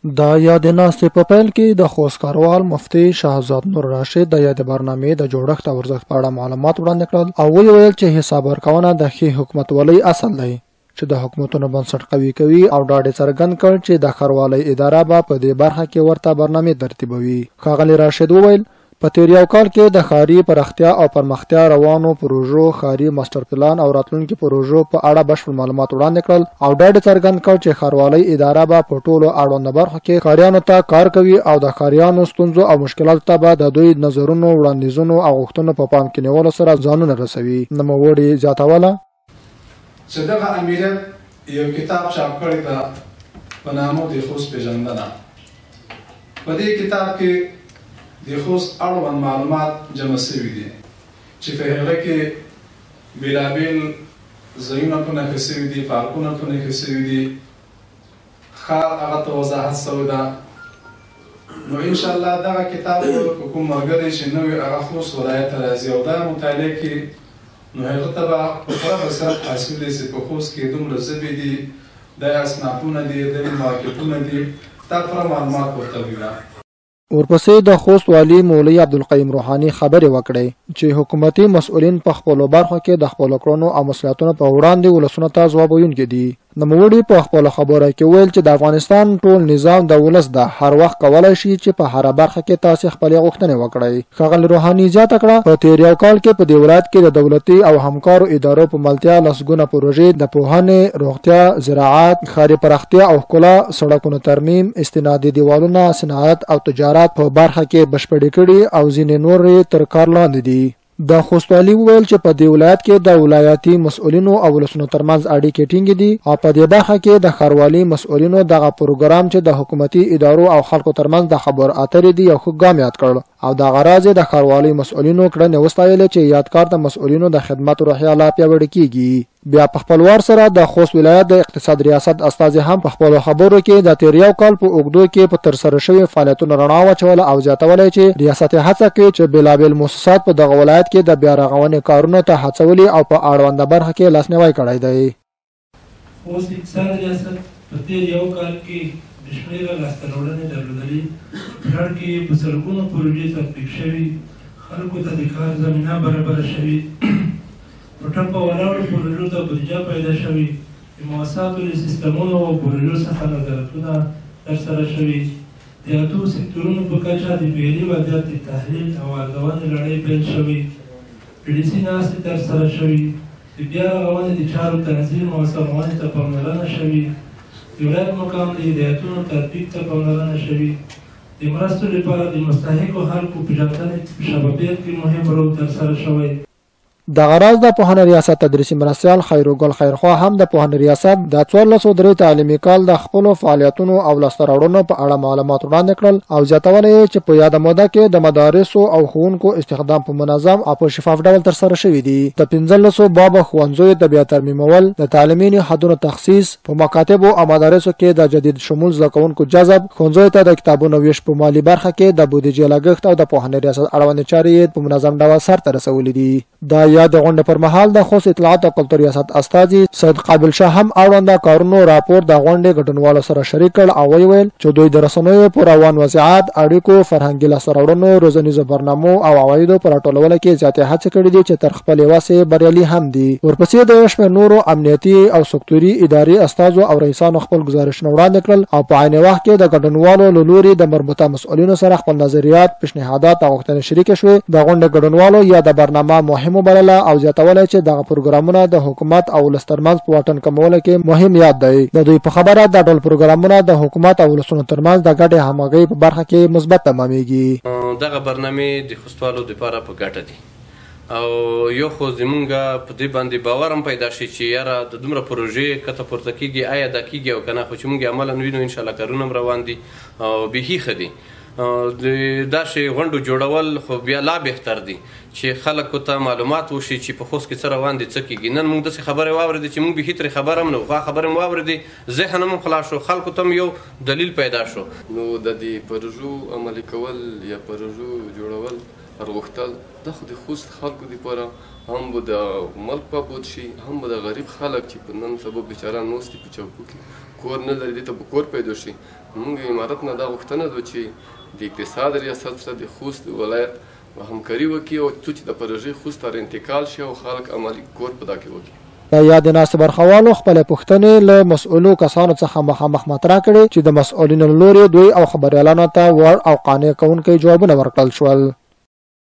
د یادې ناستې په پیل کې د خوست ښاروال مفتي شهزاد نور راشد د یادې برنامې د جوړښت او ارزښت په اړه معلومات وړاندې کړل او ویل چې حساب ورکونه د ښې حکومتولۍ اصل دی چې د حکومتونو بنسټ قوي کوي او ډاډ یې څرګند کړ چې د ښاروالۍ اداره به په دې برخه کې ورته برنامې ترتیبوي. ښاغلي راشد وویل په تیر یو کال کې د ښاري پراختیا او پرمختیا روانو پروژو، ښاري ماستر پلان او راتلونکي پروژو په اړه بشپړ معلومات وړاندې کړل او ډاډ څرګند کړ چې ښاروالۍ اداره به په ټولو اړوندو برخو کې ښاریانو ته کار کوي او د ښاریانو ستونزو او مشکلاتو ته به د دوی نظرونو، وړاندیزونو او غوښتنو په پام کې نیولو سره ځانونه رسوي. نوموړي زیاتوله چې دغه امریت یو کتاب چاپ کړی ده په نامه د خوست پېژندنه. په دې کتاب کې د خوست اړوند معلومات جمع شوي دي چې په هغه کې بېلابېل ځایونه په نښه شوي دي، پارکونه په نښه شوي دي، ښار هغه ته وضاحت شوی ده. نو انشاءالله دغه کتاب که کوم ملګری چې نوی هغه خوست ولایت ته راځي او دا مطالعه کړي نو هغه ته به په پوره بصیرت حاصل دی چې په خوست کې دومره ژبې دي، دا اصنافونه دي، دا مارکیټونه دي، دا پوره معلومات ورته وي. ورپسې د خوست والي مولوي عبدالقیوم روحاني خبرې وکړې چې حکومتي مسؤلین په خپلو برخو کې د خپلو کړنو او مسؤلیتونو په وړاندې ولسونو ته ځواب ویونکي دي. نوموړي په خپله خبره کې ویل چې د افغانستان ټول نظام د ولس ده، هر وخت کولی شي چې په هره برخه کې تاسې خپلې غوښتنې وکړئ. ښاغلي روحاني زیاته کړه په تیر یو کال کې په دې ولایت کې د دولتي او همکارو ادارو په ملتیا لسګونه پروژې د پوهنې، روغتیا، زراعت، ښاري پراختیا او ښکلا، سړکونو ترمیم، استنادي دیوالونه، صنعت او تجارت په برخه کې بشپړې کړي او ځینې نورې تر کار لاندې دي. د خوست والي وویل چې په دې ولایت کې د ولایتي مسؤلینو او ولسونو ترمنځ اړیکې ټینګې دي او په دې برخه کې د ښاروالي مسؤلینو دغه پروګرام چې د حکومتي ادارو او خلکو ترمنځ د خبر اترې دي یو ښه ګام یاد کړ او دغه راز د ښاروالي مسؤلینو کړنې وستایلې چې یادګار د مسؤلینو د خدمت روحیه لا پیاوړې کیږي. بیا په خپل وار سره د خوست ولایت د اقتصاد ریاست استازي هم په خپلو خبرو کې د تیر یو کال په اوږدو کې په ترسره شوي فعالیتونو رڼا واچوله او زیاتولی چې ریاست هڅه کوي چې بېلابېل موسسات په دغه ولایت کې د بیا رغونې کارونو ته هڅولي او په اړونده برخه کې لاسنیوی کړی دی. خوست اقتصاد ریاست په تیر یو کال کې بې شمېره لاسته راوړنې درلودلې. په ښار کې په سړکونو پروژې تطبیق شوي، خلکو ته د کار زمینه برابره شوې، په ټپه ولاړو پروژو ته بودیجه پیدا شوې، د موسساتو له سیستمونو او پروژو څخه نظارتونه ترسره شوي، د اتو سکتورونو په کچه د فعلي وضعیت د تحلیل او ارزونې لړۍ پیل شوې، پالیسي ناستې ترسره شوي، د بیا رغونې د چارو تنظیم او سمونې ته پاملرنه شوې، د ولایت مقام د هدایتونو تطبیق ته پاملرنه شوې، د مرستو لپاره د مستحقو خلکو پېژندنې په شفافیت کې مهم رول ترسره شوی. دغه راز د پوهنې ریاست تدریسي مرستیال خیرګل خیرخوا هم د پوهنې ریاست د 1403 تعلیمي کال د خپلو فعالیتونو او لاسته راوړنو په اړه معلومات وړاندې کړل او زیاتولی یې چې په یاده موده کې د مدارسو او ښوونکو استخدام په منظم او په شفاف ډول ترسره شوي دي. د 15 بابه ښوونځیو د بیا ترمیمول، د تعلیمي نهادونو تخصیص، په مکاتبو او مدارسو کې د جدید شمول زده کوونکو جذب، ښوونځیو ته د کتابونو ویش په مالي برخه کې د بودیجې لګښت او د پوهنې ریاست اړوندې چارې په منظم ډول سرته رسولي دي. یا د غونډې پر مهال د خوست اطلاعات او کلتور ریاست استازي سید قابل شاه هم اړونده کارونو راپور د غونډې ګډونوالو سره شریک کړ او ویل چې دوی د رسنیو په روان وضعیت، اړیکو، فرهنګي لاسته راوړنو، روزنیزو برنامو او عوایدو په راټولولو کې زیاتې هڅې کړې دي چې تر خپلې وسې بریالي هم دي. ورپسې د یو شمېر نورو امنیتي او سکتوري ادارې استازو او رئیسانو خپل ګزارشونه وړاندې کړل او په عین وخت کې د ګډونوالو له لوري د مربوطه مسؤلینو سره خپل نظریات، پیشنهادات او غوښتنې شریکې شوې. د غونډې ګډونوالو یا د برنامه مهم وبلله او زیاتولی چې دغه پروګرامونه د حکومت او ولس ترمنځ په واټن کمولو کې مهم یاد دی. د دوی په خبره دا ډول پروګرامونه د حکومت او ولسونو ترمنځ د ګډې همغږۍ په برخه کې مثبت تمامیږي. دغه برنامې د خوستوالو دپاره په ګټه دي او یو خو زمونږ په دې باندې باور هم پیدا شي چې یاره د دومره پروژې کته پورته کېږي، آیا دا کېږي او که نه، خو چې مونږ عملا وینو انشاءالله کارونه هم روان دي او بیخي ښه دي. د داسې غونډو جوړول خو بیا لا بهتر دي چې خلکو ته معلومات وشي چې په خوست کې څه روان دي، څه کېږي. نن موږ داسې خبرې واورېدې چې موږ بیخي ترې خبر هم نه وو، هغه خبرې مو واورېدې، ذهن هم خلاص شو، خلکو ته هم یو دلیل پیدا شو. نو د دې پروژو عملي کول یا پروژو جوړول غوښتل دا خو د خوست خلکو دپاره هم به د ملک په بود شي، هم به د غریب خلک چې په نن سبا بیچاره ناست دي په چوکو کې، کور نه لري، دې ته به کور پیدا شي، موږ امارت نه دا غوښتنه ده چې د اقتصاد ریاست سره د خوست ولایت همکاري وکړي او څو چې د پروژې خوست ته انتقال شي او خلک عملي کور په دا کې وکړي. د یاد ناست برخوالو خپل پوښتنې له مسؤلو کسانو څخه مخامخ مطرح کړي چې د مسؤلینو له لوري دوی او خبريالانو ته ور او قانع کوونکي جوابونه ورکړل شول.